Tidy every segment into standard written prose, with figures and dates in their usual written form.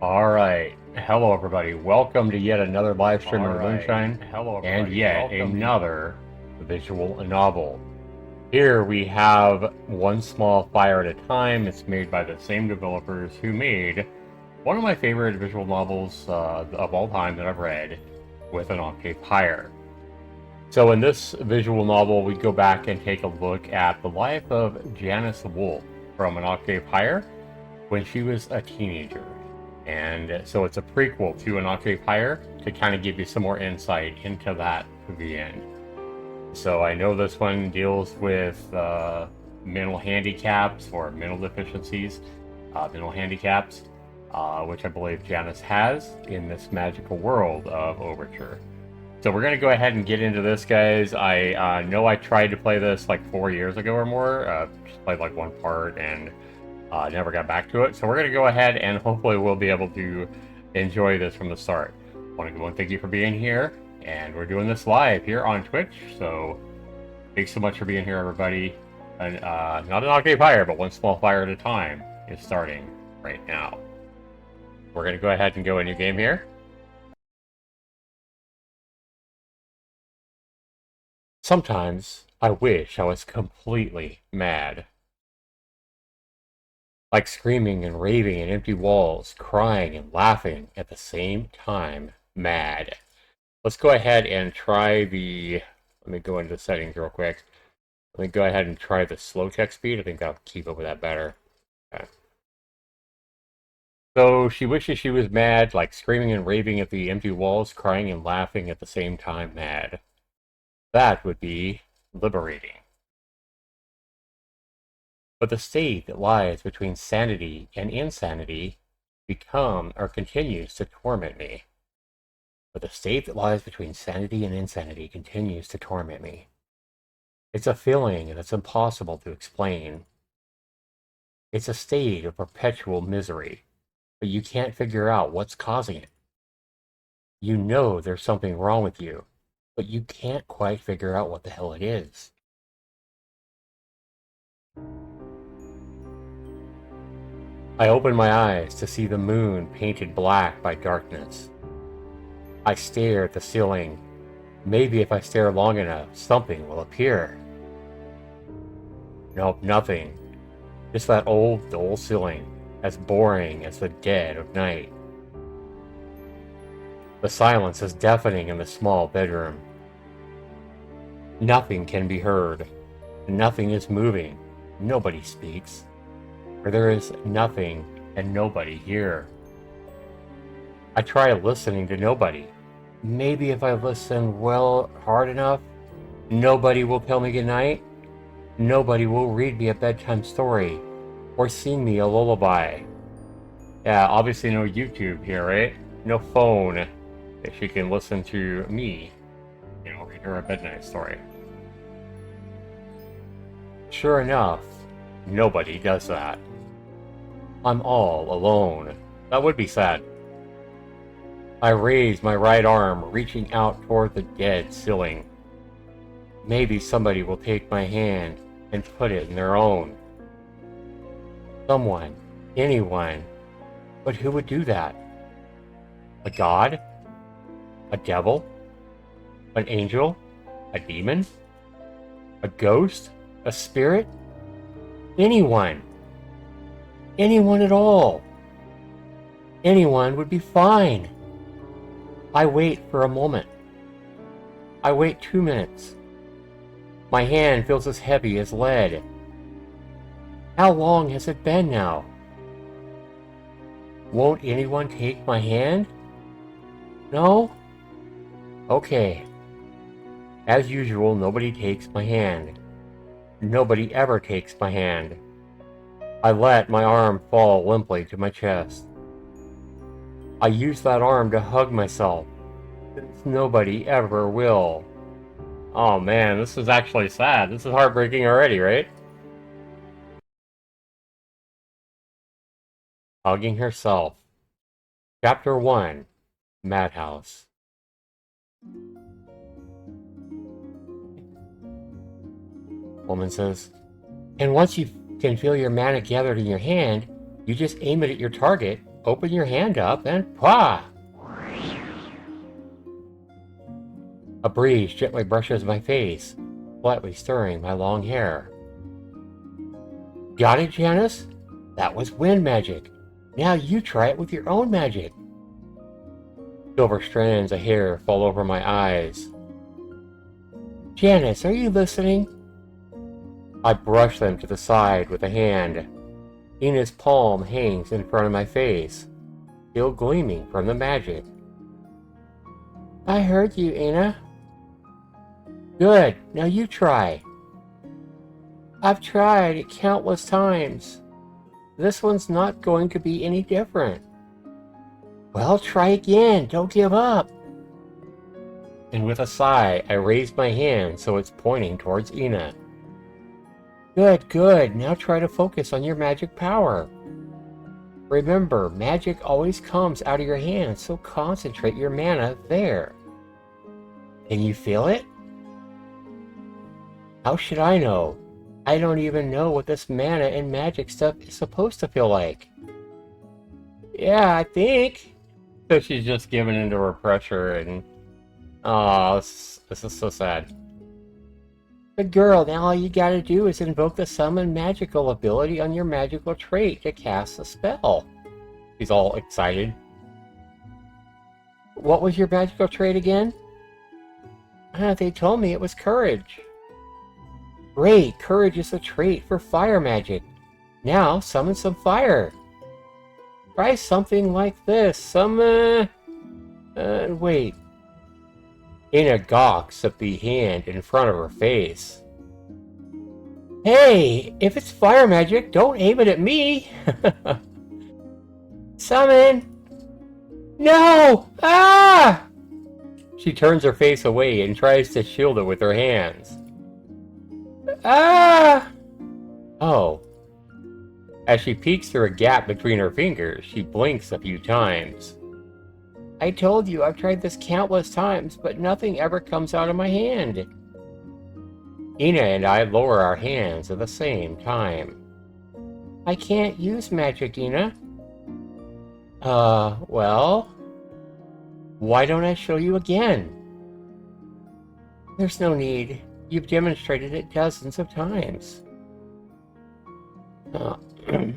All right. Hello, everybody. Welcome to yet another live stream of Moonshine and yet another visual novel. Here we have One Small Fire at a Time. It's made by the same developers who made one of my favorite visual novels of all time that I've read, With an Octave Higher. So in this visual novel, we go back and take a look at the life of Janice Wolfe from An Octave Higher when she was a teenager. And so it's a prequel to An Octave Higher to kind of give you some more insight into that to the end. So I know this one deals with mental handicaps or mental deficiencies, mental handicaps, which I believe Janice has in this magical world of Overture. So we're going to go ahead and get into this, guys. I know I tried to play this like 4 years ago or more, just played like one part and never got back to it. So we're going to go ahead and hopefully we'll be able to enjoy this from the start. I want to go and thank you for being here. And we're doing this live here on Twitch. So thanks so much for being here, everybody. And not an octave higher, but one small fire at a time is starting right now. We're going to go ahead and go a new game here. Sometimes I wish I was completely mad. Like screaming and raving at empty walls, crying and laughing at the same time. Mad. Let's go ahead and try the... Let me go into the settings real quick. Let me go ahead and try the slow text speed. I think that'll keep up with that better. Okay. So she wishes she was mad, like screaming and raving at the empty walls, crying and laughing at the same time. Mad. That would be liberating. But the state that lies between sanity and insanity continues to torment me. But the state that lies between sanity and insanity continues to torment me. It's a feeling that's impossible to explain. It's a state of perpetual misery, but you can't figure out what's causing it. You know there's something wrong with you, but you can't quite figure out what the hell it is. I open my eyes to see the moon painted black by darkness. I stare at the ceiling. Maybe if I stare long enough, something will appear. Nope, nothing. Just that old, dull ceiling, as boring as the dead of night. The silence is deafening in the small bedroom. Nothing can be heard. Nothing is moving. Nobody speaks. For there is nothing and nobody here. I try listening to nobody. Maybe if I listen hard enough, nobody will tell me goodnight. Nobody will read me a bedtime story or sing me a lullaby. Yeah, obviously no YouTube here, right? No phone that she can listen to me, read her a bedtime story. Sure enough, nobody does that. I'm all alone. That would be sad. I raise my right arm, reaching out toward the dead ceiling. Maybe somebody will take my hand and put it in their own. Someone, anyone. But who would do that? A god? A devil? An angel? A demon? A ghost? A spirit? Anyone. Anyone at all. Anyone would be fine. I wait for a moment. I wait 2 minutes. My hand feels as heavy as lead. How long has it been now? Won't anyone take my hand? No? Okay. As usual, nobody takes my hand. Nobody ever takes my hand. I let my arm fall limply to my chest. I use that arm to hug myself, since nobody ever will. Oh man, this is actually sad. This is heartbreaking already, right? Hugging herself. Chapter 1, Madhouse. Woman says, and once you can feel your mana gathered in your hand, you just aim it at your target open your hand up and pah! A breeze gently brushes my face, slightly stirring my long hair. Got it, Janice? That was wind magic. Now you try it with your own magic. Silver strands of hair fall over my eyes. Janice, are you listening? I brush them to the side with a hand. Ina's palm hangs in front of my face, still gleaming from the magic. I heard you, Ina. Good, now you try. I've tried it countless times. This one's not going to be any different. Well, try again, don't give up. And with a sigh, I raise my hand so it's pointing towards Ina. Good, good, now try to focus on your magic power. Remember, magic always comes out of your hands, so concentrate your mana there. Can you feel it? How should I know? I don't even know what this mana and magic stuff is supposed to feel like. Yeah, I think. So she's just giving into her pressure and... Oh, this is so sad. Good girl, now all you gotta do is invoke the summon magical ability on your magical trait to cast a spell. She's all excited. What was your magical trait again? They told me it was courage. Great, courage is a trait for fire magic. Now summon some fire. Try something like this. Wait. Ina gawks at the hand in front of her face. Hey, if it's fire magic, don't aim it at me. Summon! No! Ah! She turns her face away and tries to shield it with her hands. Ah! Oh. As she peeks through a gap between her fingers, she blinks a few times. I told you I've tried this countless times, but nothing ever comes out of my hand. Ina and I lower our hands at the same time. I can't use magic, Ina. Well? Why don't I show you again? There's no need. You've demonstrated it dozens of times.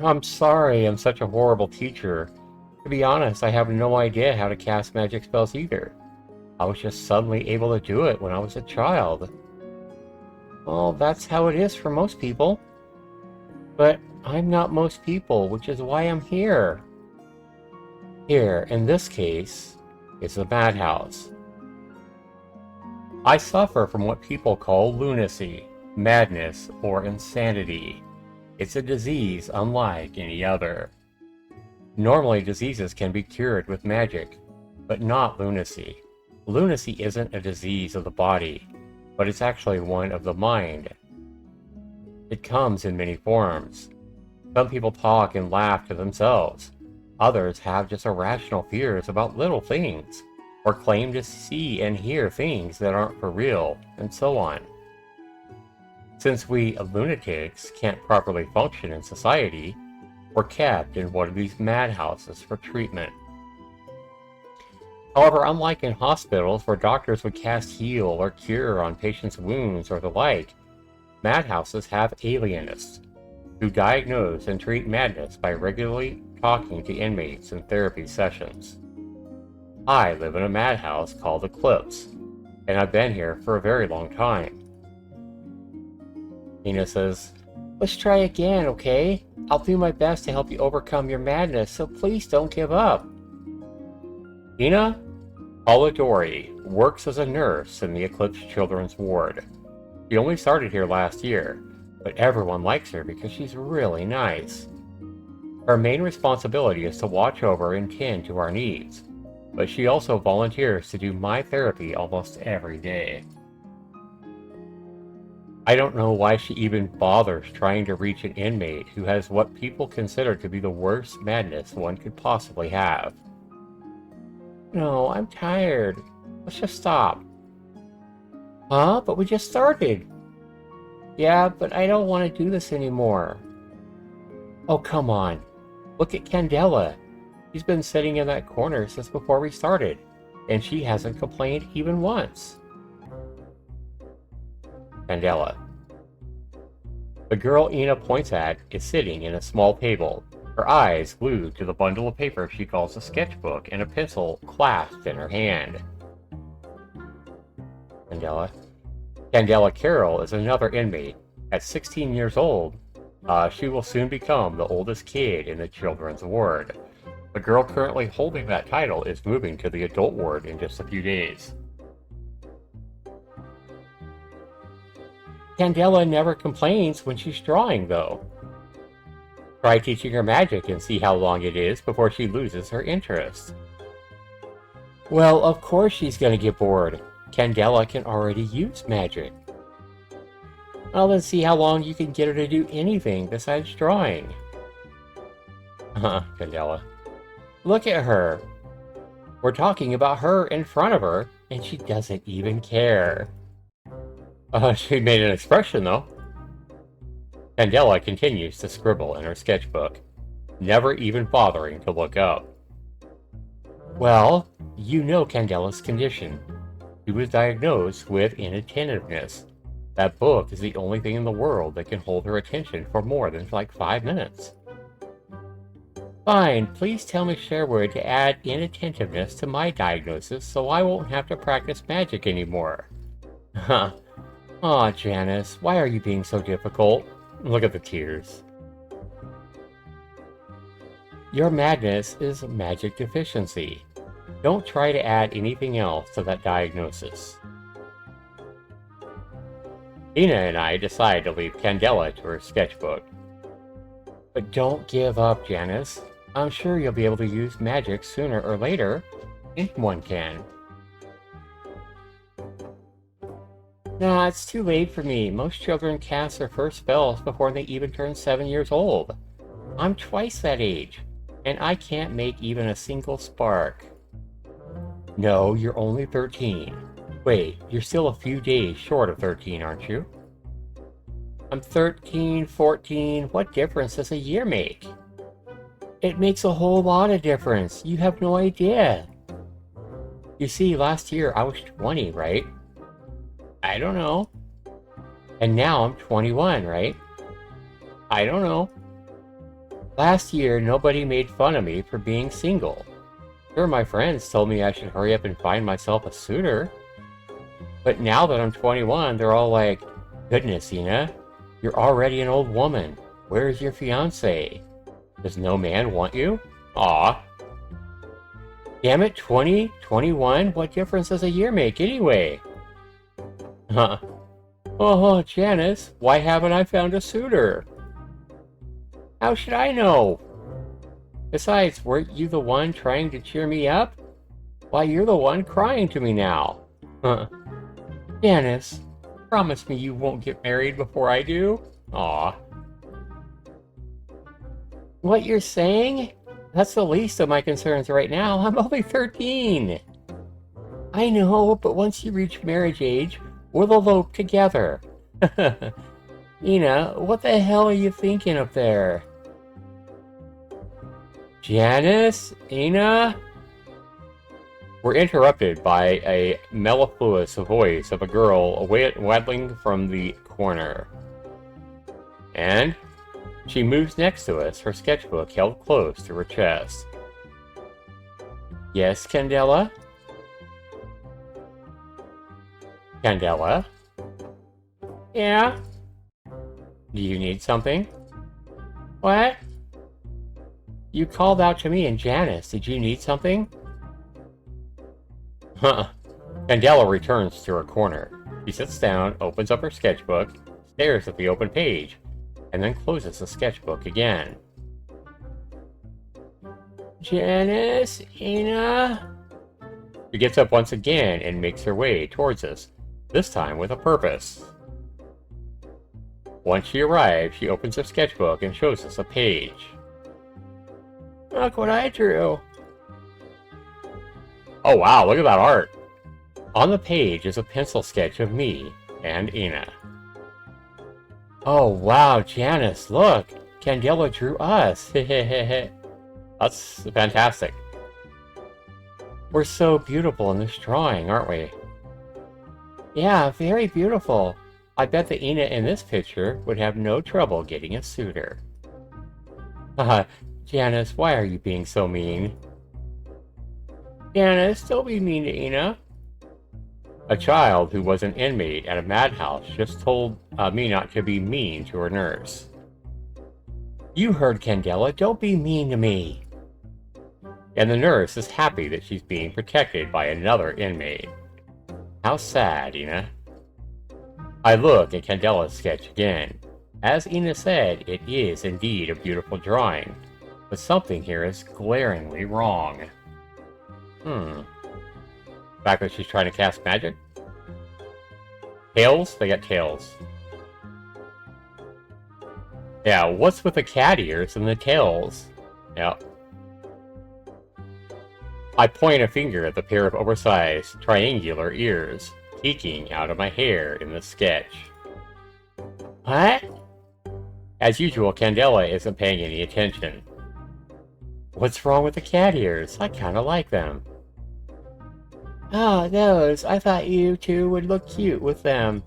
I'm sorry I'm such a horrible teacher. To be honest, I have no idea how to cast magic spells either. I was just suddenly able to do it when I was a child. Well, that's how it is for most people. But I'm not most people, which is why I'm here. Here, in this case, is the madhouse. I suffer from what people call lunacy, madness, or insanity. It's a disease unlike any other. Normally, diseases can be cured with magic, but not lunacy. Lunacy isn't a disease of the body, but it's actually one of the mind. It comes in many forms. Some people talk and laugh to themselves. Others have just irrational fears about little things, or claim to see and hear things that aren't for real, and so on. Since we lunatics can't properly function in society, we're kept in one of these madhouses for treatment. However, unlike in hospitals where doctors would cast heal or cure on patients' wounds or the like, madhouses have alienists who diagnose and treat madness by regularly talking to inmates in therapy sessions. I live in a madhouse called Eclipse, and I've been here for a very long time. Ina says, let's try again, okay? I'll do my best to help you overcome your madness, so please don't give up. Ina Polidori works as a nurse in the Eclipse Children's Ward. She only started here last year, but everyone likes her because she's really nice. Her main responsibility is to watch over and tend to our needs, but she also volunteers to do my therapy almost every day. I don't know why she even bothers trying to reach an inmate who has what people consider to be the worst madness one could possibly have. No, I'm tired. Let's just stop. Huh? But we just started. Yeah, but I don't want to do this anymore. Oh, come on. Look at Candela. He's been sitting in that corner since before we started, and she hasn't complained even once. Candela. The girl Ina points at is sitting in a small table, her eyes glued to the bundle of paper she calls a sketchbook and a pencil clasped in her hand. Candela. Candela Carroll is another inmate. At 16 years old, she will soon become the oldest kid in the children's ward. The girl currently holding that title is moving to the adult ward in just a few days. Candela never complains when she's drawing, though. Try teaching her magic and see how long it is before she loses her interest. Well, of course she's gonna get bored. Candela can already use magic. Well, then see how long you can get her to do anything besides drawing. Candela. Look at her. We're talking about her in front of her, and she doesn't even care. She made an expression, though. Candela continues to scribble in her sketchbook, never even bothering to look up. Well, you know Candela's condition. She was diagnosed with inattentiveness. That book is the only thing in the world that can hold her attention for more than like 5 minutes. Fine, please tell Miss Sherwood to add inattentiveness to my diagnosis so I won't have to practice magic anymore. Huh. Aw, Janice, why are you being so difficult? Look at the tears. Your madness is magic deficiency. Don't try to add anything else to that diagnosis. Ina and I decide to leave Candela to her sketchbook. But don't give up, Janice. I'm sure you'll be able to use magic sooner or later. Anyone can. Nah, it's too late for me. Most children cast their first spells before they even turn 7 years old. I'm twice that age, and I can't make even a single spark. No, you're only 13. Wait, you're still a few days short of 13, aren't you? I'm 13, 14, what difference does a year make? It makes a whole lot of difference. You have no idea. You see, last year I was 20, right? I don't know. And now I'm 21, right? I don't know. Last year, nobody made fun of me for being single. Sure, my friends told me I should hurry up and find myself a suitor. But now that I'm 21, they're all like, goodness, Ina, you're already an old woman. Where's your fiancé? Does no man want you? Aw. Damn it, 20, 21, what difference does a year make anyway? Huh. Oh, Janice, why haven't I found a suitor? How should I know? Besides, weren't you the one trying to cheer me up? Why, you're the one crying to me now. Huh. Janice, promise me you won't get married before I do? Aw. What you're saying? That's the least of my concerns right now. I'm only 13. I know, but once you reach marriage age, we'll elope together. Ina, what the hell are you thinking up there? Janice? Ina? We're interrupted by a mellifluous voice of a girl waddling from the corner. And she moves next to us, her sketchbook held close to her chest. Yes, Candela? Candela? Yeah? Do you need something? What? You called out to me and Janice. Did you need something? Huh. Candela returns to her corner. She sits down, opens up her sketchbook, stares at the open page, and then closes the sketchbook again. Janice? Ina? She gets up once again and makes her way towards us, this time with a purpose. Once she arrives, she opens her sketchbook and shows us a page. Look what I drew. Oh wow, look at that art. On the page is a pencil sketch of me and Ina. Oh wow, Janice, look. Candela drew us. That's fantastic. We're so beautiful in this drawing, aren't we? Yeah, very beautiful. I bet the Ina in this picture would have no trouble getting a suitor. Haha, Janice, why are you being so mean? Janice, don't be mean to Ina. A child who was an inmate at a madhouse just told me not to be mean to her nurse. You heard Candela, don't be mean to me. And the nurse is happy that she's being protected by another inmate. How sad, Ina. I look at Candela's sketch again. As Ina said, it is indeed a beautiful drawing, but something here is glaringly wrong. The fact that she's trying to cast magic? Tails? They got tails. Yeah, what's with the cat ears and the tails? Yep. I point a finger at the pair of oversized, triangular ears peeking out of my hair in the sketch. What? As usual, Candela isn't paying any attention. What's wrong with the cat ears? I kinda like them. Oh, those. I thought you two would look cute with them.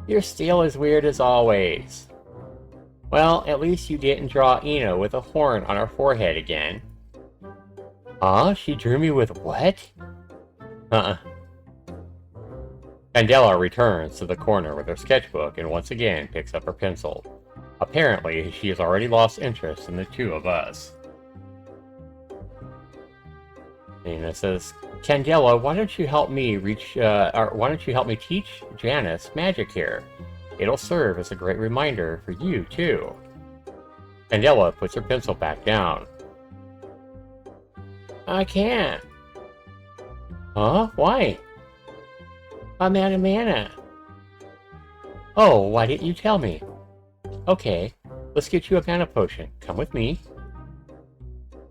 You're still as weird as always. Well, at least you didn't draw Ina with a horn on her forehead again. Huh? She drew me with what? Candela returns to the corner with her sketchbook and once again picks up her pencil. Apparently, she has already lost interest in the two of us. Ina says, Candela, why don't you help me teach Janice magic here? It'll serve as a great reminder for you, too. Candela puts her pencil back down. I can't. Huh? Why? I'm out of mana. Oh, why didn't you tell me? Okay, let's get you a mana potion. Come with me.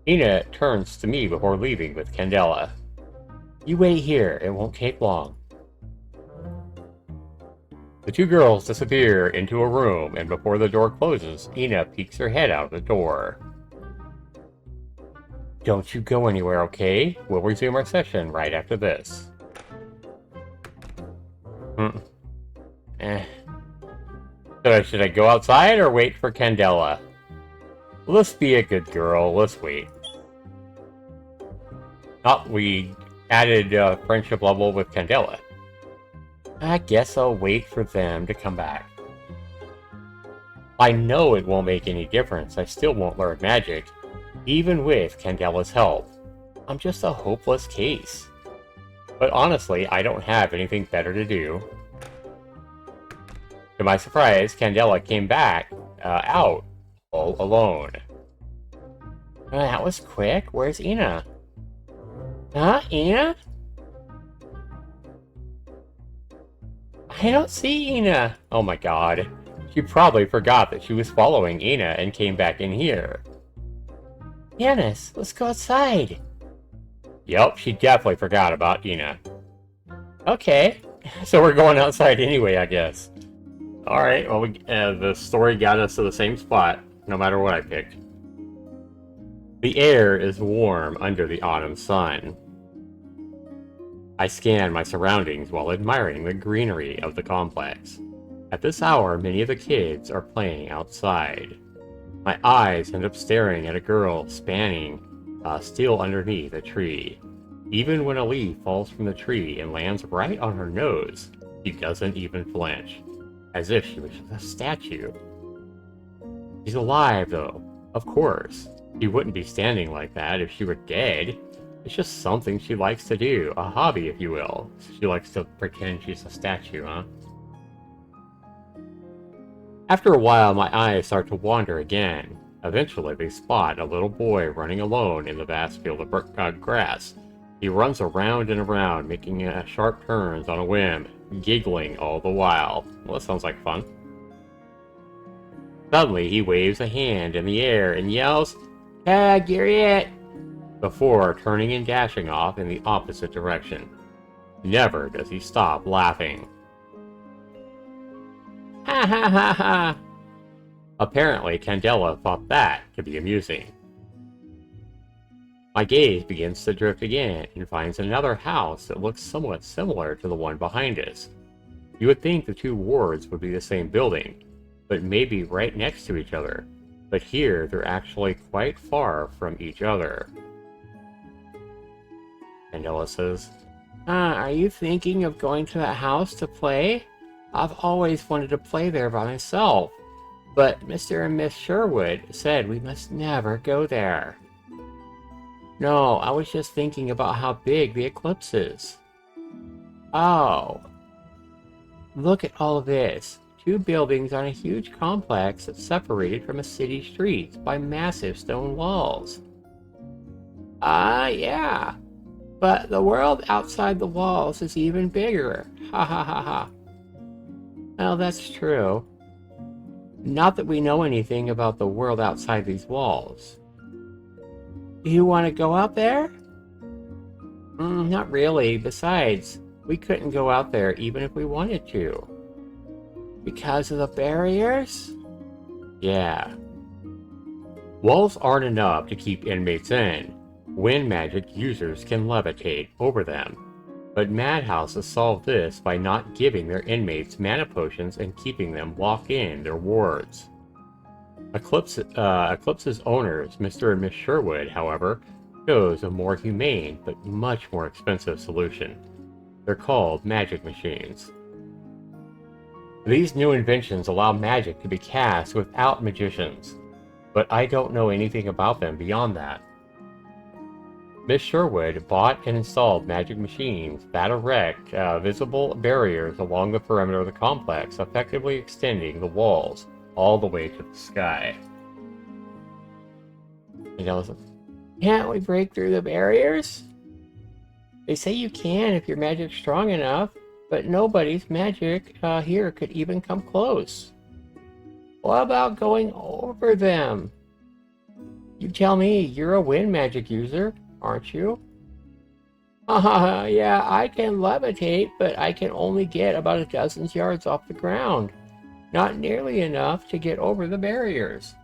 Ina turns to me before leaving with Candela. You wait here, it won't take long. The two girls disappear into a room, and before the door closes, Ina peeks her head out the door. Don't you go anywhere, okay? We'll resume our session right after this. Should I go outside or wait for Candela? Let's be a good girl. Let's wait. Oh, we added friendship level with Candela. I guess I'll wait for them to come back. I know it won't make any difference. I still won't learn magic, even with Candela's help. I'm just a hopeless case. But honestly, I don't have anything better to do. To my surprise, Candela came back out all alone. That was quick. Where's Ina? Huh, Ina? I don't see Ina. Oh my god. She probably forgot that she was following Ina and came back in here. Janice, let's go outside. Yep, she definitely forgot about Ina. Okay, so we're going outside anyway, I guess. Alright, well, the story got us to the same spot, no matter what I picked. The air is warm under the autumn sun. I scan my surroundings while admiring the greenery of the complex. At this hour, many of the kids are playing outside. My eyes end up staring at a girl still underneath a tree. Even when a leaf falls from the tree and lands right on her nose, she doesn't even flinch, as if she was just a statue. She's alive, though. Of course. She wouldn't be standing like that if she were dead. It's just something she likes to do, a hobby, if you will. She likes to pretend she's a statue, huh? After a while, my eyes start to wander again. Eventually, they spot a little boy running alone in the vast field of grass. He runs around and around, making sharp turns on a whim, giggling all the while. Well, that sounds like fun. Suddenly, he waves a hand in the air and yells, "Tag, you're it!" before turning and dashing off in the opposite direction. Never does he stop laughing. Ha ha ha ha! Apparently, Candela thought that to be amusing. My gaze begins to drift again and finds another house that looks somewhat similar to the one behind us. You would think the two wards would be the same building, but maybe right next to each other. But here, they're actually quite far from each other. Candela says, are you thinking of going to that house to play? I've always wanted to play there by myself, but Mr. and Miss Sherwood said we must never go there. No, I was just thinking about how big the eclipse is. Oh, look at all of this. Two buildings on a huge complex that's separated from a city streets by massive stone walls. Yeah. But the world outside the walls is even bigger. Ha ha ha ha. Well, that's true. Not that we know anything about the world outside these walls. Do you want to go out there? Not really. Besides, we couldn't go out there even if we wanted to. Because of the barriers? Yeah. Walls aren't enough to keep inmates in. Wind magic users can levitate over them, but madhouses solve this by not giving their inmates mana potions and keeping them locked in their wards. Eclipse's owners, Mr. and Miss Sherwood, however, chose a more humane but much more expensive solution. They're called magic machines. These new inventions allow magic to be cast without magicians, but I don't know anything about them beyond that. Miss Sherwood bought and installed magic machines that erect visible barriers along the perimeter of the complex, effectively extending the walls all the way to the sky. And I was like, can't we break through the barriers? They say you can if your magic's strong enough, but nobody's magic here could even come close. What about going over them? You tell me, you're a wind magic user, aren't you? Yeah, I can levitate, but I can only get about a dozen yards off the ground. Not nearly enough to get over the barriers.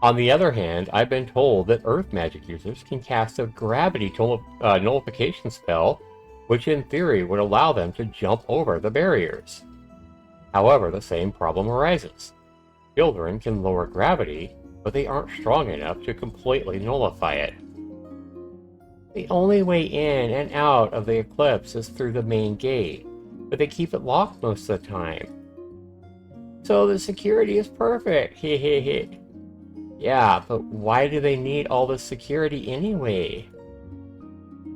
On the other hand, I've been told that earth magic users can cast a gravity nullification spell, which in theory would allow them to jump over the barriers. However, the same problem arises. Children can lower gravity, but they aren't strong enough to completely nullify it. The only way in and out of the eclipse is through the main gate, but they keep it locked most of the time. So the security is perfect, hehehe. Yeah, but why do they need all this security anyway?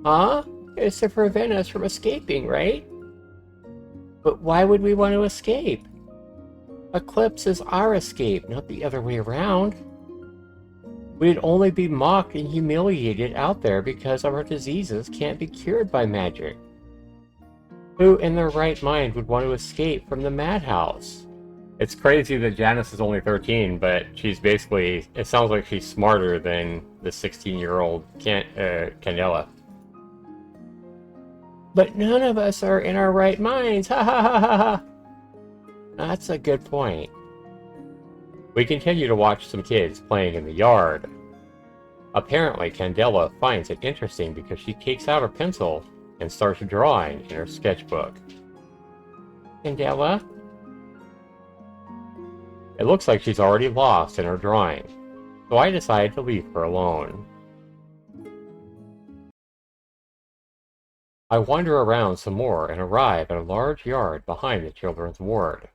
Huh? It's to prevent us from escaping, right? But why would we want to escape? Eclipse is our escape, not the other way around. We'd only be mocked and humiliated out there because our diseases can't be cured by magic. Who in their right mind would want to escape from the madhouse? It's crazy that Janice is only 13, but she's basically, it sounds like she's smarter than the 16-year-old Candela. But none of us are in our right minds, ha ha ha ha ha! That's a good point. We continue to watch some kids playing in the yard. Apparently, Candela finds it interesting because she takes out her pencil and starts drawing in her sketchbook. Candela? It looks like she's already lost in her drawing, so I decide to leave her alone. I wander around some more and arrive at a large yard behind the children's ward.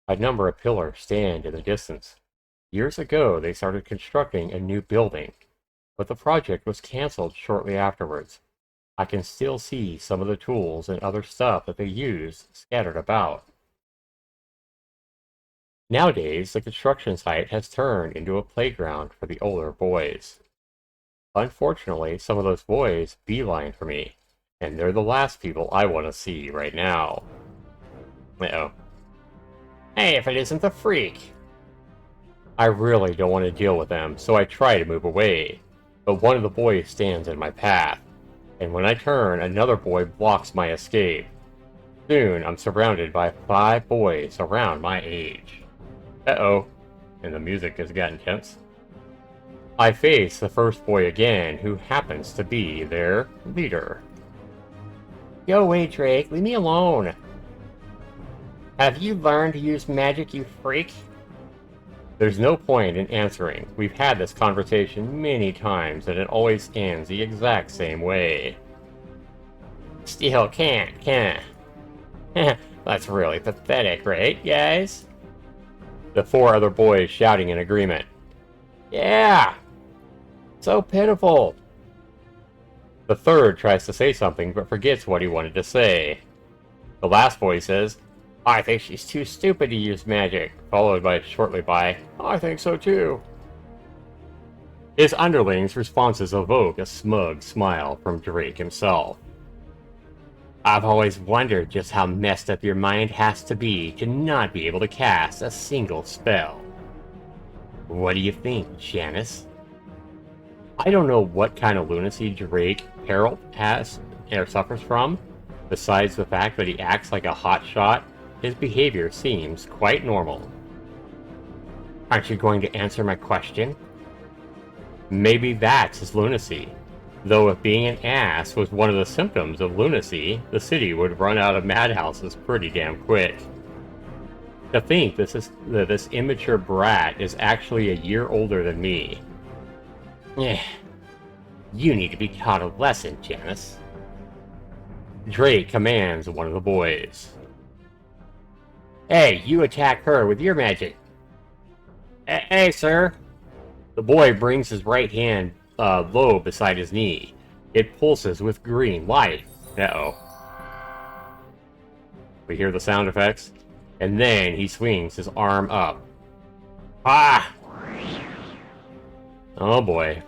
A number of pillars stand in the distance. Years ago, they started constructing a new building, but the project was canceled shortly afterwards. I can still see some of the tools and other stuff that they used scattered about. Nowadays, the construction site has turned into a playground for the older boys. Unfortunately, some of those boys beeline for me, and they're the last people I want to see right now. Uh-oh. Hey, if it isn't the freak! I really don't want to deal with them, so I try to move away, but one of the boys stands in my path, and when I turn, another boy blocks my escape. Soon, I'm surrounded by 5 boys around my age. Uh-oh, and the music has gotten tense. I face the first boy again, who happens to be their leader. Go away, Drake. Leave me alone. Have you learned to use magic, you freak? There's no point in answering. We've had this conversation many times, and it always ends the exact same way. Still can't, can I? That's really pathetic, right, guys? The four other boys shouting in agreement. Yeah! So pitiful! The third tries to say something, but forgets what he wanted to say. The last boy says, I think she's too stupid to use magic, followed by shortly by, I think so too. His underlings' responses evoke a smug smile from Drake himself. I've always wondered just how messed up your mind has to be to not be able to cast a single spell. What do you think, Janice? I don't know what kind of lunacy Drake Harold has or suffers from. Besides the fact that he acts like a hotshot, his behavior seems quite normal. Aren't you going to answer my question? Maybe that's his lunacy. Though if being an ass was one of the symptoms of lunacy, the city would run out of madhouses pretty damn quick. To think that this immature brat is actually a year older than me. You need to be taught a lesson, Janice. Drake commands one of the boys. Hey, you attack her with your magic. Hey, sir. The boy brings his right hand low beside his knee. It pulses with green light. Uh-oh. We hear the sound effects. And then he swings his arm up. Ah! Oh boy.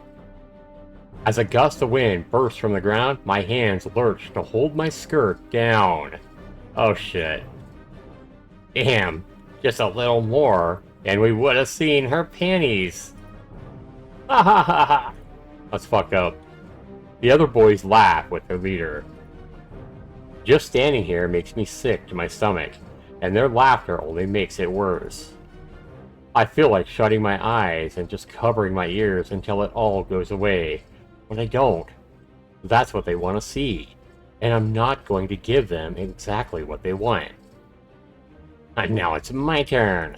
As a gust of wind bursts from the ground, my hands lurch to hold my skirt down. Oh shit. Damn, just a little more, and we would have seen her panties. Ha ha ha ha! That's fucked up. The other boys laugh with their leader. Just standing here makes me sick to my stomach, and their laughter only makes it worse. I feel like shutting my eyes and just covering my ears until it all goes away, but I don't. That's what they want to see, and I'm not going to give them exactly what they want. And now it's my turn.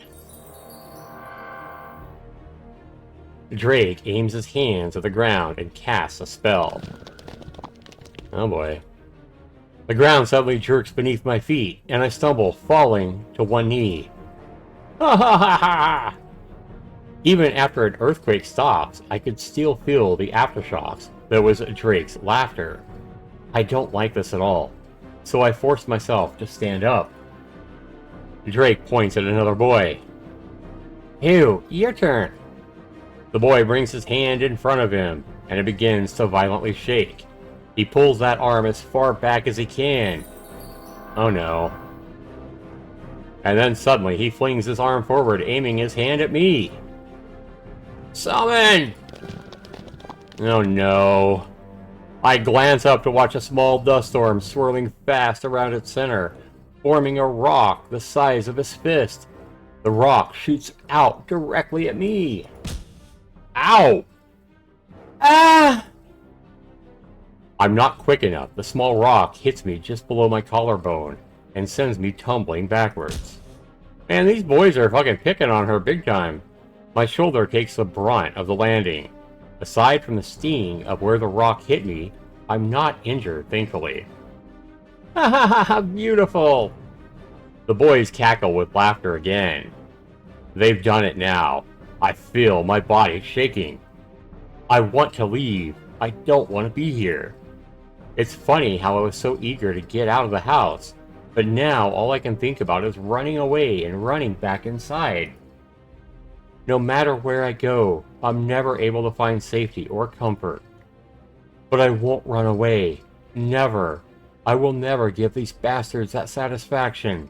Drake aims his hands at the ground and casts a spell. Oh boy. The ground suddenly jerks beneath my feet, and I stumble, falling to one knee. Ha ha ha ha! Even after an earthquake stops, I could still feel the aftershocks. That was Drake's laughter. I don't like this at all, so I forced myself to stand up. Drake points at another boy. Hugh, your turn. The boy brings his hand in front of him, and it begins to violently shake. He pulls that arm as far back as he can. Oh no. And then suddenly he flings his arm forward, aiming his hand at me. Summon! Oh no. I glance up to watch a small dust storm swirling fast around its center, forming a rock the size of his fist. The rock shoots out directly at me. Ow! Ah! I'm not quick enough. The small rock hits me just below my collarbone and sends me tumbling backwards. Man, these boys are fucking picking on her big time. My shoulder takes the brunt of the landing. Aside from the sting of where the rock hit me, I'm not injured, thankfully. Ha ha ha ha, beautiful! The boys cackle with laughter again. They've done it now. I feel my body shaking. I want to leave. I don't want to be here. It's funny how I was so eager to get out of the house, but now all I can think about is running away and running back inside. No matter where I go, I'm never able to find safety or comfort. But I won't run away. Never. I will never give these bastards that satisfaction.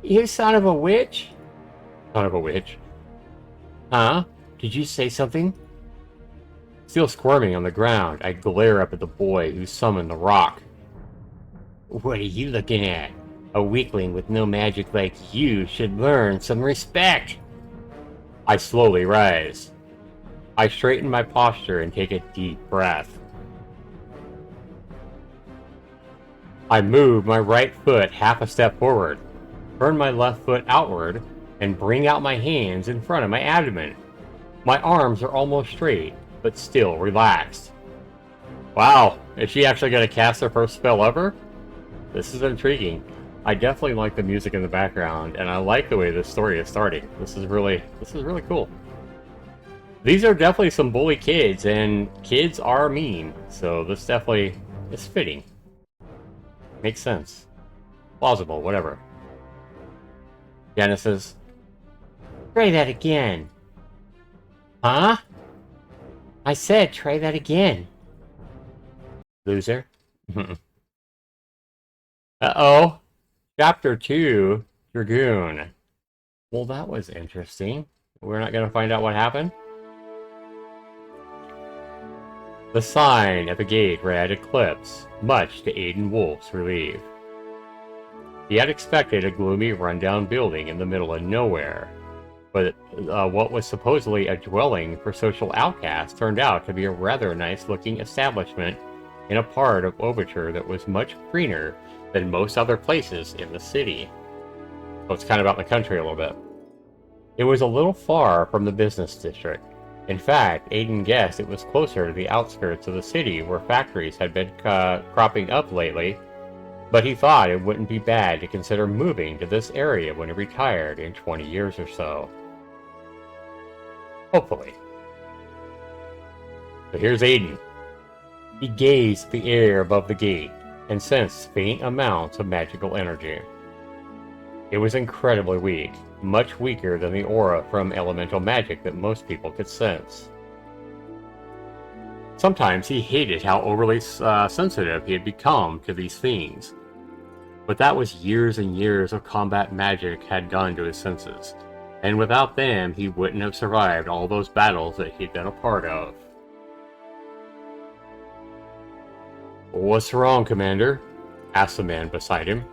You son of a witch? Son of a witch? Huh? Did you say something? Still squirming on the ground, I glare up at the boy who summoned the rock. What are you looking at? A weakling with no magic like you should learn some respect. I slowly rise. I straighten my posture and take a deep breath. I move my right foot half a step forward, turn my left foot outward, and bring out my hands in front of my abdomen. My arms are almost straight, but still relaxed. Wow, is she actually going to cast her first spell ever? This is intriguing. I definitely like the music in the background, and I like the way this story is starting. This is really cool. These are definitely some bully kids, and kids are mean, so this definitely is fitting. Makes sense. Plausible, whatever. Janice says, "Try that again." Huh? I said try that again. Loser. Uh-oh. Chapter 2, Dragoon. Well, that was interesting. We're not going to find out what happened? The sign at the gate read Eclipse, much to Aiden Wolf's relief. He had expected a gloomy, rundown building in the middle of nowhere, but what was supposedly a dwelling for social outcasts turned out to be a rather nice-looking establishment in a part of Overture that was much greener than most other places in the city. So it's kind of out in the country a little bit. It was a little far from the business district. In fact, Aiden guessed it was closer to the outskirts of the city where factories had been cropping up lately, but he thought it wouldn't be bad to consider moving to this area when he retired in 20 years or so. Hopefully. So here's Aiden. He gazed at the air above the gate and sensed faint amounts of magical energy. It was incredibly weak, much weaker than the aura from elemental magic that most people could sense. Sometimes he hated how overly sensitive he had become to these things, but that was years and years of combat magic had done to his senses, and without them he wouldn't have survived all those battles that he'd been a part of. "What's wrong, Commander?" asked the man beside him.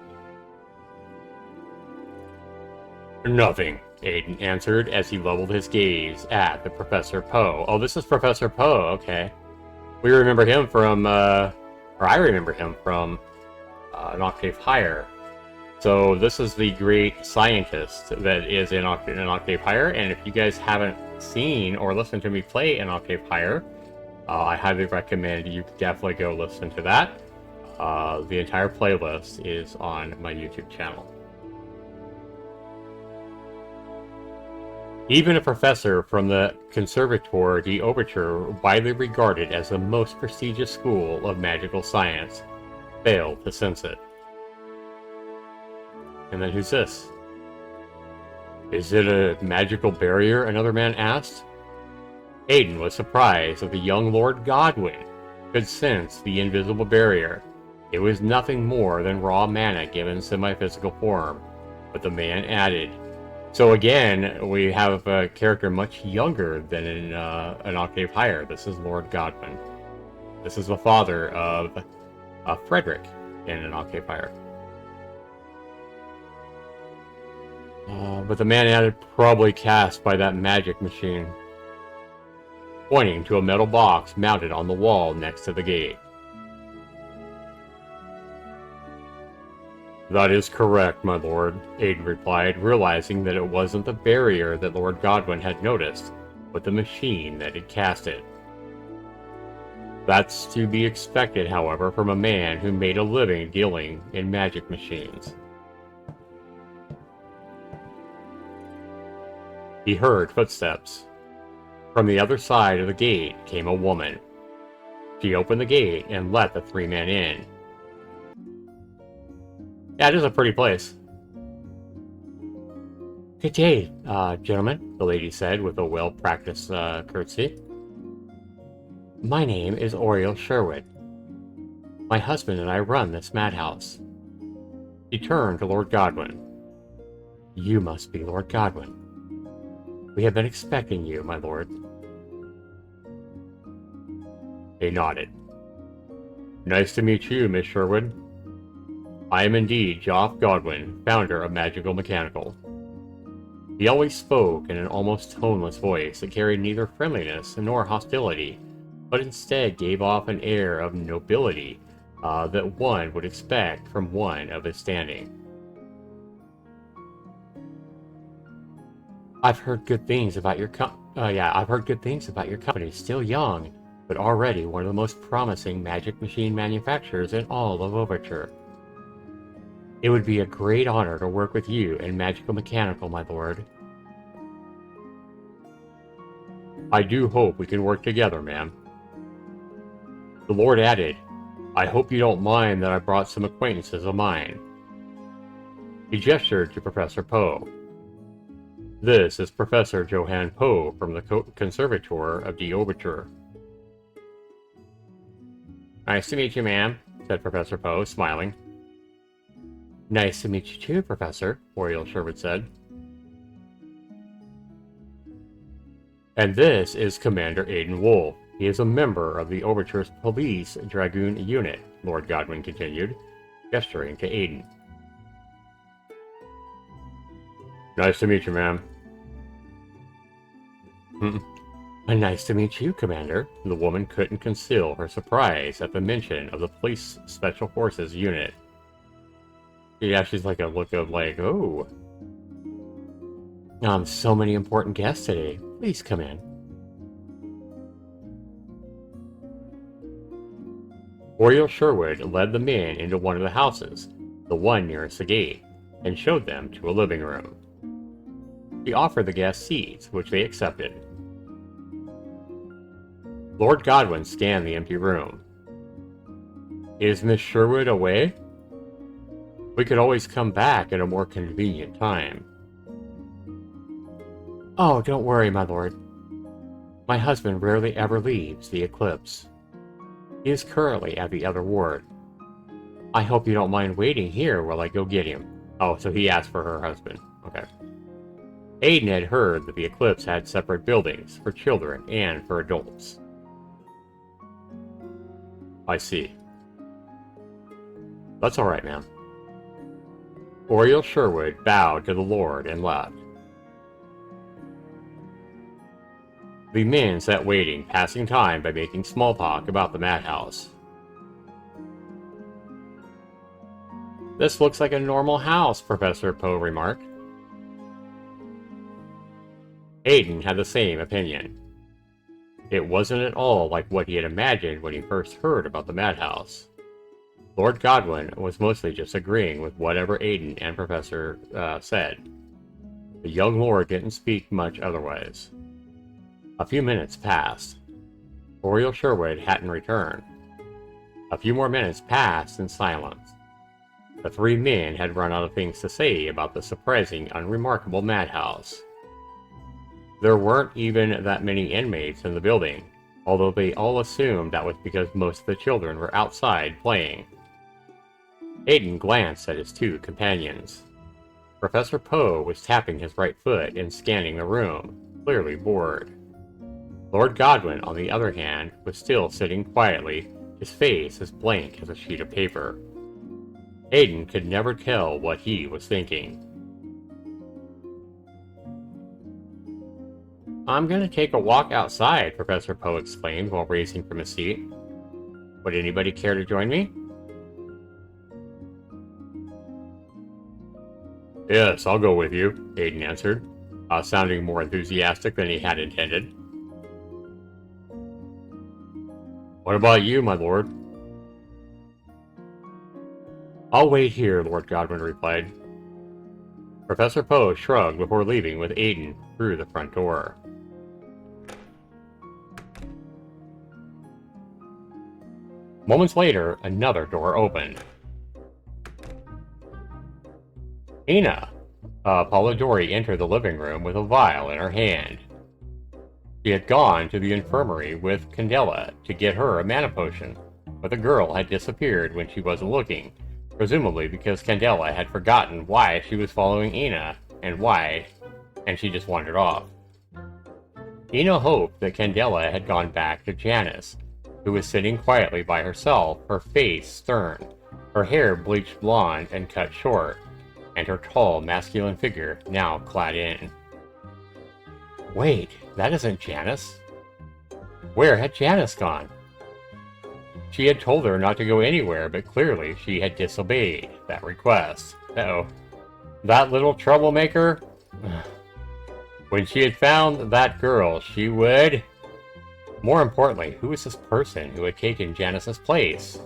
"Nothing," Aiden answered as he leveled his gaze at the Professor Poe. Oh, this is Professor Poe, okay. We remember him from, or I remember him from An Octave Higher. So this is the great scientist that is in An Octave Higher, and if you guys haven't seen or listened to me play An Octave Higher, I highly recommend you definitely go listen to that. The entire playlist is on my YouTube channel. Even a professor from the Conservatoire d'Ouverture, widely regarded as the most prestigious school of magical science, failed to sense it. And then who's this? "Is it a magical barrier?" another man asked. Aiden was surprised that the young Lord Godwin could sense the invisible barrier. It was nothing more than raw mana given semi-physical form, but the man added, so again, we have a character much younger than in An Octave Higher. This is Lord Godwin. This is the father of Frederick in An Octave Higher. But the man added, "Probably cast by that magic machine," pointing to a metal box mounted on the wall next to the gate. "That is correct, my lord," Aiden replied, realizing that it wasn't the barrier that Lord Godwin had noticed, but the machine that had cast it. That's to be expected, however, from a man who made a living dealing in magic machines. He heard footsteps. From the other side of the gate came a woman. She opened the gate and let the three men in. Yeah, it is a pretty place. "Good day, gentlemen," the lady said with a well-practiced curtsy. "My name is Oriel Sherwood. My husband and I run this madhouse." She turned to Lord Godwin. "You must be Lord Godwin. We have been expecting you, my lord." They nodded. "Nice to meet you, Miss Sherwood. I am indeed Geoff Godwin, founder of Magical Mechanical." He always spoke in an almost toneless voice that carried neither friendliness nor hostility, but instead gave off an air of nobility that one would expect from one of his standing. I've heard good things about your company. Still young, but already one of the most promising magic machine manufacturers in all of Overture. It would be a great honor to work with you in Magical Mechanical, my lord. I do hope we can work together, ma'am. The lord added, I hope you don't mind that I brought some acquaintances of mine. He gestured to Professor Poe. This is Professor Johann Poe from the Conservatoire of the Overture. Nice to meet you, ma'am, said Professor Poe, smiling. Nice to meet you too, Professor, Oriel Sherwood said. And this is Commander Aiden Wolf. He is a member of the Overture's Police Dragoon Unit, Lord Godwin continued, gesturing to Aiden. Nice to meet you, ma'am. Nice to meet you, Commander. The woman couldn't conceal her surprise at the mention of the Police Special Forces Unit. Yeah, she's like a look of like, oh. So many important guests today. Please come in. Oriel Sherwood led the men into one of the houses, the one nearest the gate, and showed them to a living room. He offered the guests seats, which they accepted. Lord Godwin scanned the empty room. Is Miss Sherwood away? We could always come back at a more convenient time. Oh, don't worry, my lord. My husband rarely ever leaves the Eclipse. He is currently at the other ward. I hope you don't mind waiting here while I go get him. Oh, so he asked for her husband. Okay. Aiden had heard that the Eclipse had separate buildings for children and for adults. I see. That's all right, ma'am. Oriel Sherwood bowed to the Lord and left. The men sat waiting, passing time by making small talk about the madhouse. This looks like a normal house, Professor Poe remarked. Aiden had the same opinion. It wasn't at all like what he had imagined when he first heard about the madhouse. Lord Godwin was mostly just agreeing with whatever Aiden and Professor said. The young lord didn't speak much otherwise. A few minutes passed. Oriel Sherwood hadn't returned. A few more minutes passed in silence. The three men had run out of things to say about the surprising, unremarkable madhouse. There weren't even that many inmates in the building, although they all assumed that was because most of the children were outside playing. Aiden glanced at his two companions. Professor Poe was tapping his right foot and scanning the room, clearly bored. Lord Godwin, on the other hand, was still sitting quietly, his face as blank as a sheet of paper. Aiden could never tell what he was thinking. I'm going to take a walk outside, Professor Poe exclaimed while raising from his seat. Would anybody care to join me? Yes, I'll go with you, Aiden answered, sounding more enthusiastic than he had intended. What about you, my lord? I'll wait here, Lord Godwin replied. Professor Poe shrugged before leaving with Aiden through the front door. Moments later, another door opened. Ina! Polidori entered the living room with a vial in her hand. She had gone to the infirmary with Candela to get her a mana potion, but the girl had disappeared when she wasn't looking, presumably because Candela had forgotten why she was following Ina and she just wandered off. Ina hoped that Candela had gone back to Janice, who was sitting quietly by herself, her face stern, her hair bleached blonde and cut short, and her tall, masculine figure now clad in. Wait, that isn't Janice. Where had Janice gone? She had told her not to go anywhere, but clearly she had disobeyed that request. Uh-oh. That little troublemaker? When she had found that girl, she would... More importantly, who was this person who had taken Janice's place?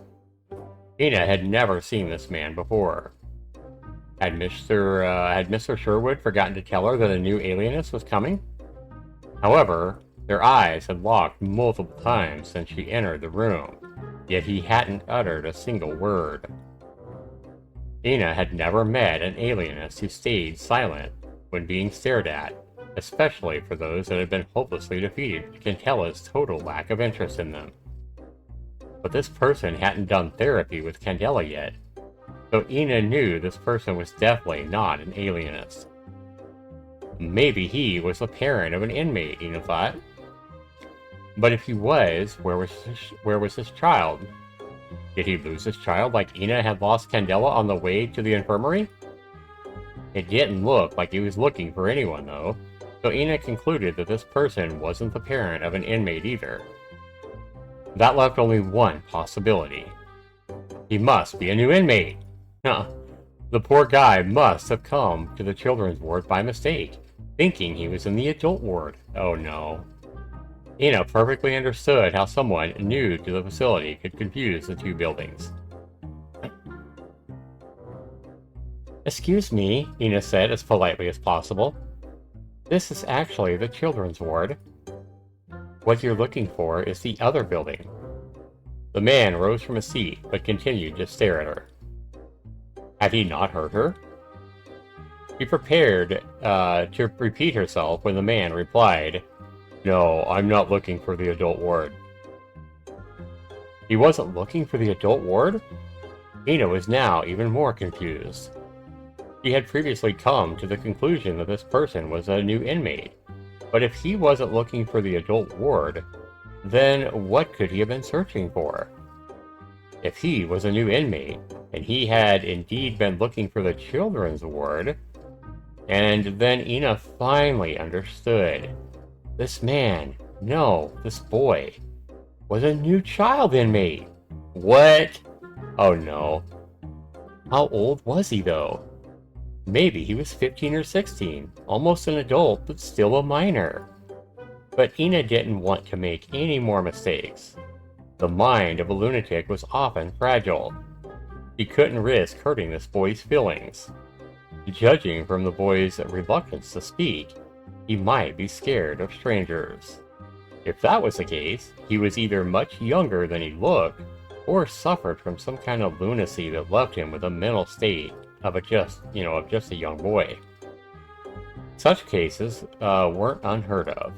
Ina had never seen this man before. Had Mr. Sherwood forgotten to tell her that a new alienist was coming? However, their eyes had locked multiple times since she entered the room, yet he hadn't uttered a single word. Ina had never met an alienist who stayed silent when being stared at, especially for those that had been hopelessly defeated to Cantella's total lack of interest in them. But this person hadn't done therapy with Candela yet, so Ina knew this person was definitely not an alienist. Maybe he was the parent of an inmate, Ina thought. But if he was, where was his child? Did he lose his child like Ina had lost Candela on the way to the infirmary? It didn't look like he was looking for anyone, though, so Ina concluded that this person wasn't the parent of an inmate either. That left only one possibility. He must be a new inmate. Huh. The poor guy must have come to the children's ward by mistake, thinking he was in the adult ward. Oh no. Ina perfectly understood how someone new to the facility could confuse the two buildings. Excuse me, Ina said as politely as possible. This is actually the children's ward. What you're looking for is the other building. The man rose from his seat, but continued to stare at her. Had he not heard her? She prepared to repeat herself when the man replied, "No, I'm not looking for the adult ward." He wasn't looking for the adult ward? Ina was now even more confused. She had previously come to the conclusion that this person was a new inmate, but if he wasn't looking for the adult ward, then what could he have been searching for? If he was a new inmate, and he had indeed been looking for the children's ward, and then Ina finally understood. This man, no, this boy, was a new child inmate. What? Oh no. How old was he though? Maybe he was 15 or 16, almost an adult, but still a minor. But Ina didn't want to make any more mistakes. The mind of a lunatic was often fragile. She couldn't risk hurting this boy's feelings. Judging from the boy's reluctance to speak, he might be scared of strangers. If that was the case, he was either much younger than he looked, or suffered from some kind of lunacy that left him with a mental state of just a young boy. Such cases weren't unheard of.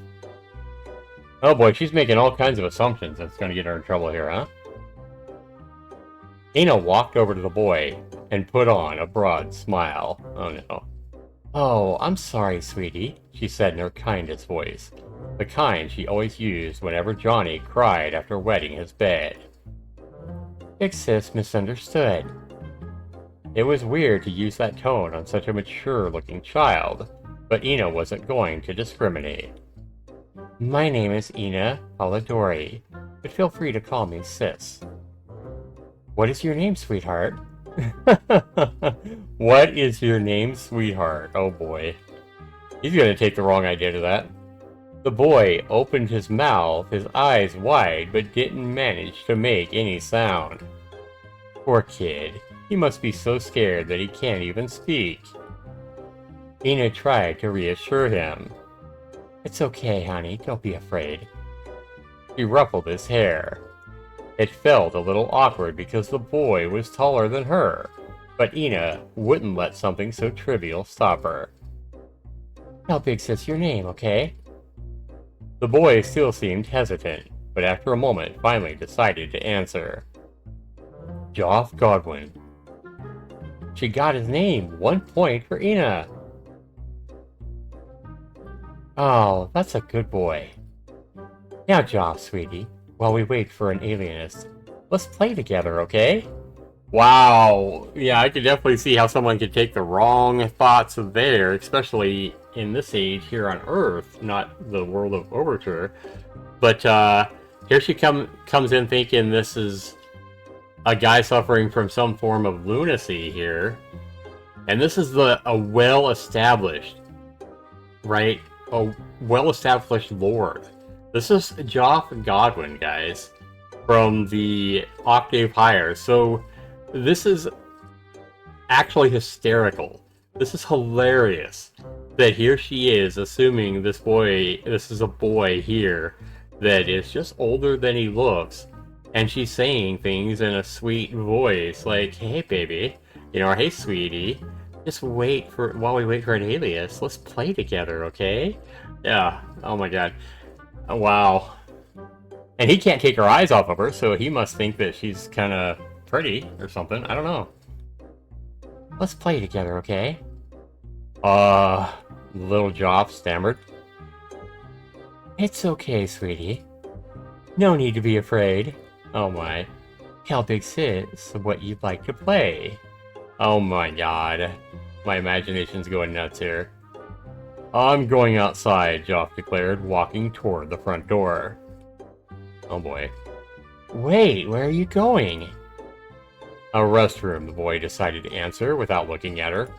Oh boy, she's making all kinds of assumptions that's going to get her in trouble here, huh? Ina walked over to the boy and put on a broad smile. Oh no. "Oh, I'm sorry, sweetie," she said in her kindest voice, the kind she always used whenever Johnny cried after wetting his bed. Big Sis misunderstood. It was weird to use that tone on such a mature-looking child, but Ina wasn't going to discriminate. "My name is Ina Polidori, but feel free to call me Sis." "What is your name, sweetheart?" What is your name, sweetheart? Oh boy. He's gonna take the wrong idea to that. The boy opened his mouth, his eyes wide, but didn't manage to make any sound. Poor kid. He must be so scared that he can't even speak. Ina tried to reassure him. "It's okay, honey. Don't be afraid." She ruffled his hair. It felt a little awkward because the boy was taller than her, but Ina wouldn't let something so trivial stop her. "Tell Big Sis your name, okay?" The boy still seemed hesitant, but after a moment finally decided to answer. "Joff Godwin." She got his name. 1 point for Ina. "Oh, that's a good boy. Now, Joff, sweetie, while we wait for an alienist, let's play together, okay?" Wow. Yeah, I could definitely see how someone could take the wrong thoughts there, especially in this age here on Earth, not the world of Overture. But here she comes in thinking this is a guy suffering from some form of lunacy here. And this is a well-established, right? A well-established lord. This is Joff Godwin, guys, from the octave higher. So this is actually hysterical. This is hilarious that here she is assuming this is a boy here that is just older than he looks, and she's saying things in a sweet voice like, hey baby, you know, or hey sweetie, just wait while we wait for an alias, let's play together, okay? Yeah, oh my god. Wow. And he can't take her eyes off of her, so he must think that she's kind of pretty or something, I don't know. Let's play together, okay? Little Joff stammered. It's okay, sweetie. No need to be afraid. Oh my. Tell Big Sis what you'd like to play. Oh my god. My imagination's going nuts here. I'm going outside, Joff declared, walking toward the front door. Oh boy. Wait, where are you going? A restroom, the boy decided to answer without looking at her.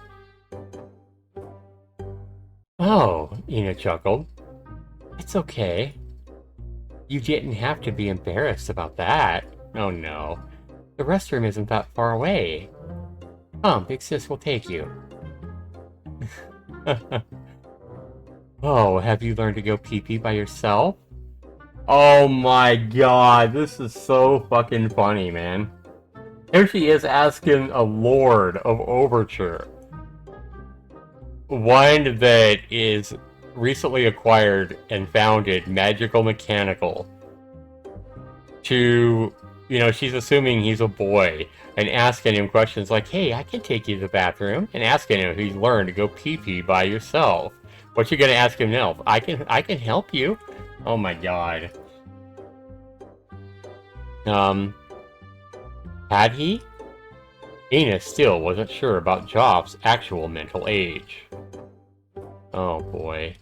Oh, Ina chuckled. It's okay. You didn't have to be embarrassed about that. Oh no. The restroom isn't that far away. Come, Big Sis will take you. Oh, have you learned to go pee-pee by yourself? Oh my god, this is so fucking funny, man. Here she is asking a lord of Overture, one that is recently acquired and founded Magical Mechanical, to, you know, she's assuming he's a boy and asking him questions like, hey, I can take you to the bathroom, and asking him if he's learned to go pee-pee by yourself. What you gonna ask him now? I can help you. Oh my god. Had he? Ina still wasn't sure about Joff's actual mental age. Oh boy.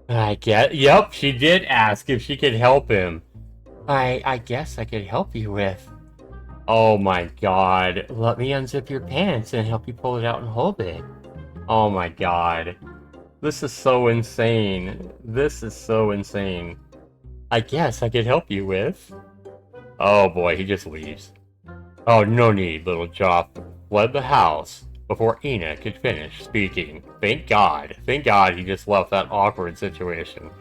Yep, she did ask if she could help him. I guess I could help you with. Oh my god. Let me unzip your pants and help you pull it out and hold it. Oh my god. This is so insane. This is so insane. I guess I could help you with. Oh boy, he just leaves. Oh, no need, little Joff fled the house before Ina could finish speaking. Thank God he just left that awkward situation.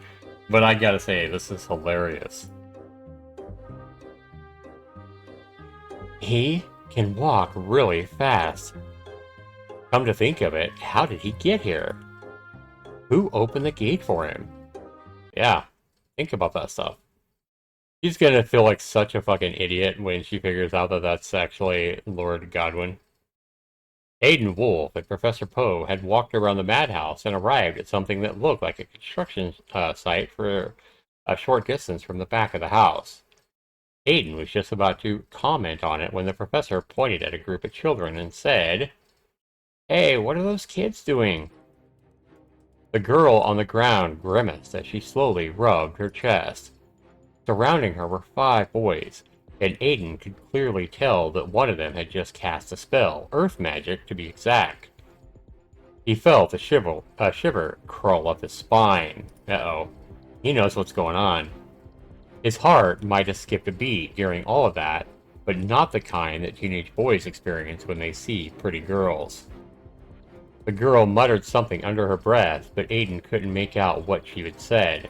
But I gotta say, this is hilarious. He can walk really fast. Come to think of it, how did he get here? Who opened the gate for him? Yeah, think about that stuff. She's gonna feel like such a fucking idiot when she figures out that that's actually Lord Godwin. Aiden Wolf and Professor Poe had walked around the madhouse and arrived at something that looked like a construction site for a short distance from the back of the house. Aiden was just about to comment on it when the professor pointed at a group of children and said, "Hey, what are those kids doing?" The girl on the ground grimaced as she slowly rubbed her chest. Surrounding her were 5 boys, and Aiden could clearly tell that one of them had just cast a spell, earth magic to be exact. He felt a shiver crawl up his spine. Uh-oh. He knows what's going on. His heart might have skipped a beat during all of that, but not the kind that teenage boys experience when they see pretty girls. The girl muttered something under her breath, but Aiden couldn't make out what she had said.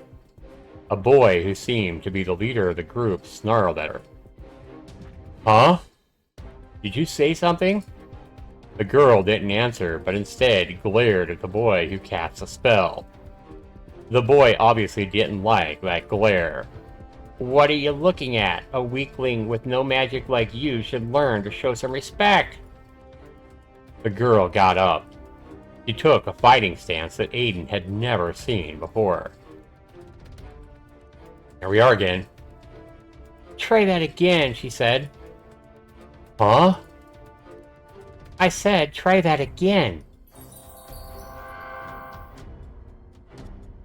A boy who seemed to be the leader of the group snarled at her. Huh? Did you say something? The girl didn't answer, but instead glared at the boy who cast a spell. The boy obviously didn't like that glare. What are you looking at? A weakling with no magic like you should learn to show some respect. The girl got up. She took a fighting stance that Aiden had never seen before. Here we are again. Try that again, she said. Huh? I said, try that again.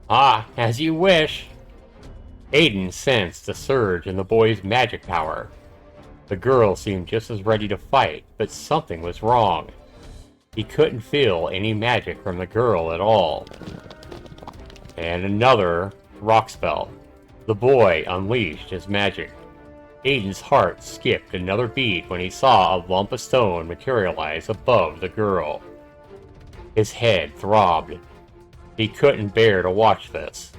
Ah, as you wish. Aiden sensed a surge in the boy's magic power. The girl seemed just as ready to fight, but something was wrong. He couldn't feel any magic from the girl at all. And another rock spell. The boy unleashed his magic. Aiden's heart skipped another beat when he saw a lump of stone materialize above the girl. His head throbbed. He couldn't bear to watch this.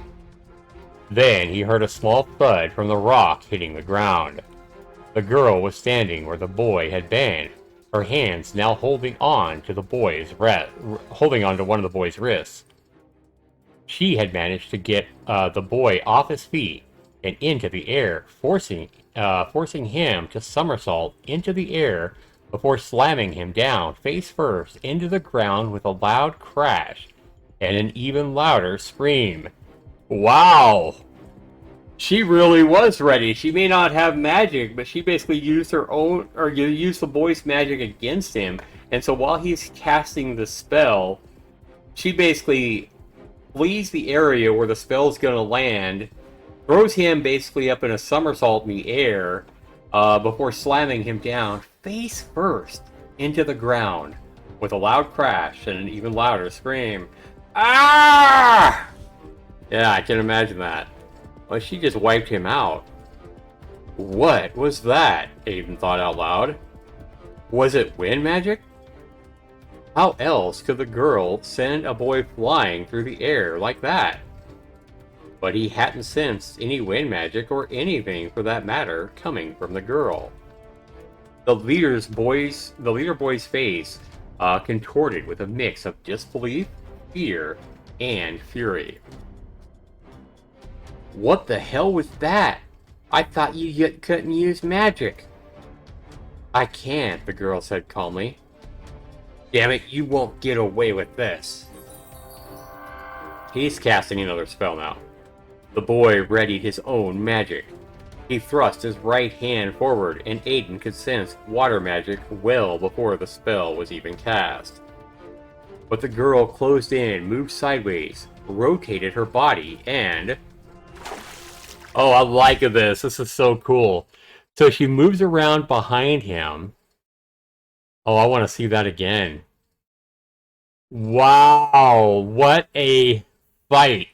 Then he heard a small thud from the rock hitting the ground. The girl was standing where the boy had been, her hands now holding on to one of the boy's wrists. She had managed to get the boy off his feet and into the air, forcing him to somersault into the air before slamming him down face first into the ground with a loud crash and an even louder scream. Wow! She really was ready. She may not have magic, but she basically used her own, or used the boy's magic against him. And so while he's casting the spell, she basically flees the area where the spell's going to land, throws him basically up in a somersault in the air, before slamming him down face first into the ground with a loud crash and an even louder scream. Ah! Yeah, I can imagine that. Well, she just wiped him out. What was that? Aiden thought out loud. Was it wind magic? How else could the girl send a boy flying through the air like that? But he hadn't sensed any wind magic or anything for that matter coming from the girl. The leader boy's face contorted with a mix of disbelief, fear, and fury. What the hell was that? I thought you couldn't use magic. I can't, the girl said calmly. Damn it, you won't get away with this. He's casting another spell now. The boy readied his own magic. He thrust his right hand forward, and Aiden could sense water magic well before the spell was even cast. But the girl closed in, moved sideways, rotated her body, and... Oh, I like this. This is so cool. So she moves around behind him. Oh, I want to see that again. Wow, what a fight.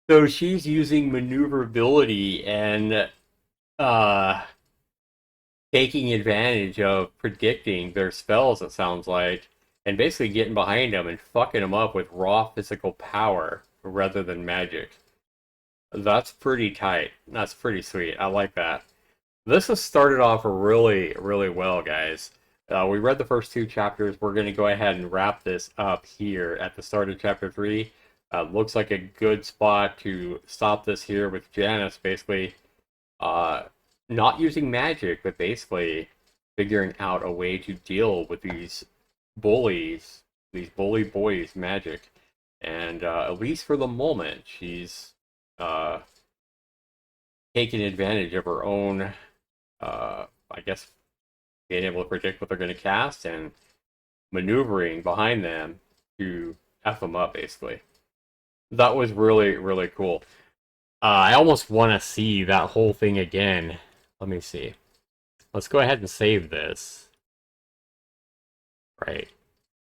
So she's using maneuverability and taking advantage of predicting their spells, it sounds like, and basically getting behind them and fucking them up with raw physical power rather than magic. That's pretty tight. That's pretty sweet. I like that. This has started off really, really well, guys. We read the first 2 chapters. We're going to go ahead and wrap this up here at the start of chapter 3. Looks like a good spot to stop this here with Janice basically not using magic, but basically figuring out a way to deal with these bullies, these bully boys' magic. And at least for the moment, she's taking advantage of her own, I guess, being able to predict what they're going to cast and maneuvering behind them to F them up, basically. That was really, really cool. I almost want to see that whole thing again. Let me see. Let's go ahead and save this. Right.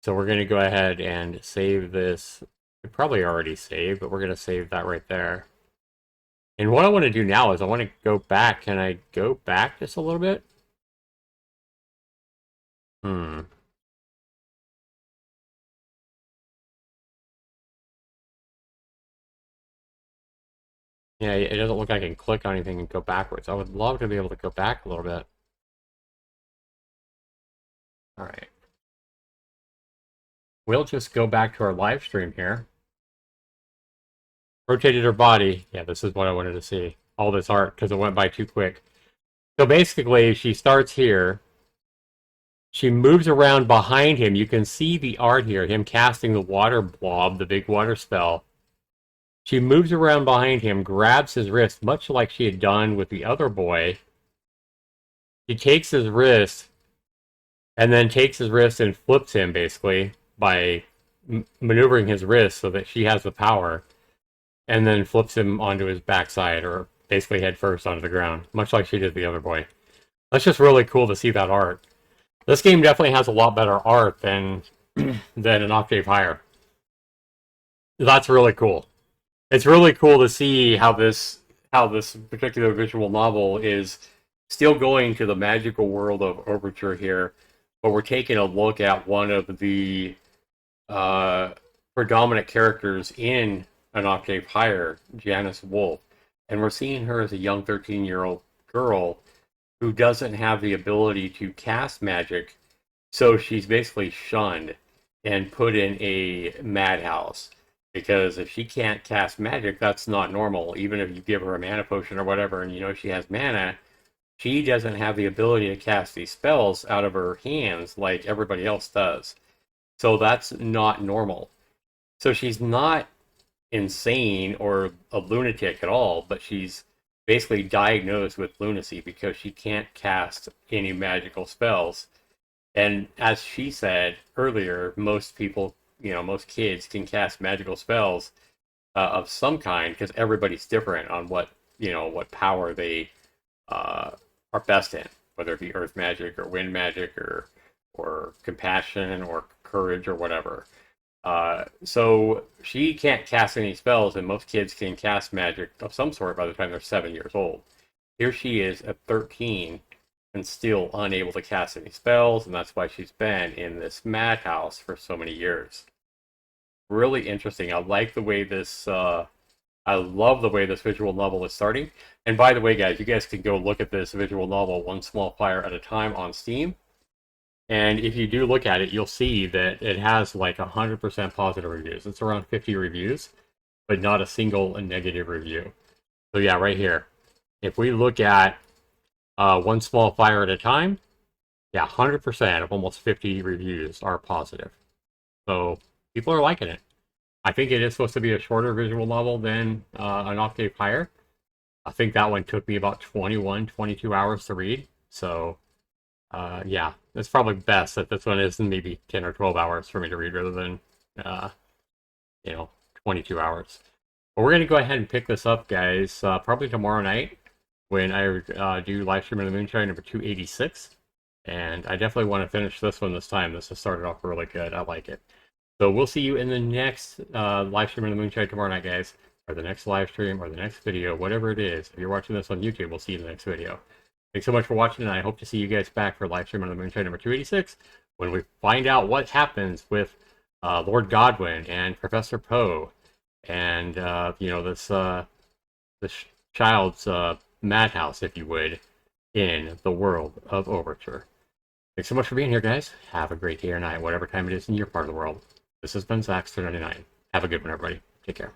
So we're going to go ahead and save this. We probably already saved, but we're going to save that right there. And what I want to do now is I want to go back. Can I go back just a little bit? Yeah, it doesn't look like I can click on anything and go backwards. I would love to be able to go back a little bit. Alright. We'll just go back to our live stream here. Rotated her body. Yeah, this is what I wanted to see. All this art, because it went by too quick. So basically, she starts here. She moves around behind him. You can see the art here, him casting the water blob, the big water spell. She moves around behind him, grabs his wrist, much like she had done with the other boy. She takes his wrist, and then takes his wrist and flips him, basically, by maneuvering his wrist so that she has the power. and then flips him onto his backside, or basically head first onto the ground, much like she did the other boy. That's just really cool to see that art. This game definitely has a lot better art than than an octave higher. That's really cool. It's really cool to see how this particular visual novel is still going to the magical world of Overture here, but we're taking a look at one of the uh, predominant characters in an octave higher, Janice Wolfe, and we're seeing her as a young 13-year-old girl who doesn't have the ability to cast magic, so she's basically shunned and put in a madhouse. Because if she can't cast magic, that's not normal. Even if you give her a mana potion or whatever, and you know she has mana, she doesn't have the ability to cast these spells out of her hands like everybody else does. So that's not normal. So she's not insane or a lunatic at all, but she's basically diagnosed with lunacy because she can't cast any magical spells. And as she said earlier, most people, you know, most kids can cast magical spells of some kind because everybody's different on what, you know, what power they are best in, whether it be earth magic or wind magic or compassion or courage or whatever. So she can't cast any spells, and most kids can cast magic of some sort by the time they're 7 years old. Here she is at 13 and still unable to cast any spells, and that's why she's been in this madhouse for so many years. Really interesting. I like the way this. I love the way this visual novel is starting. And by the way, guys, you guys can go look at this visual novel, One Small Fire at a Time, on Steam. And if you do look at it, you'll see that it has like 100% positive reviews. It's around 50 reviews, but not a single negative review. So yeah, right here. If we look at One Small Fire at a Time, yeah, 100% of almost 50 reviews are positive. So people are liking it. I think it is supposed to be a shorter visual novel than an octave higher. I think that one took me about 21, 22 hours to read. So yeah, it's probably best that this one is maybe 10 or 12 hours for me to read rather than, uh, you know, 22 hours. But we're going to go ahead and pick this up, guys, probably tomorrow night when I do LiveStream in the Moonshine number 286. And I definitely want to finish this one this time. This has started off really good. I like it. So we'll see you in the next LiveStream in the Moonshine tomorrow night, guys. Or the next livestream or the next video, whatever it is. If you're watching this on YouTube, we'll see you in the next video. Thanks so much for watching, and I hope to see you guys back for LiveStream on the Moonshine number 286 when we find out what happens with Lord Godwin and Professor Poe and, you know, this child's madhouse, if you would, in the world of Overture. Thanks so much for being here, guys. Have a great day or night, whatever time it is in your part of the world. This has been Zax299. Have a good one, everybody. Take care.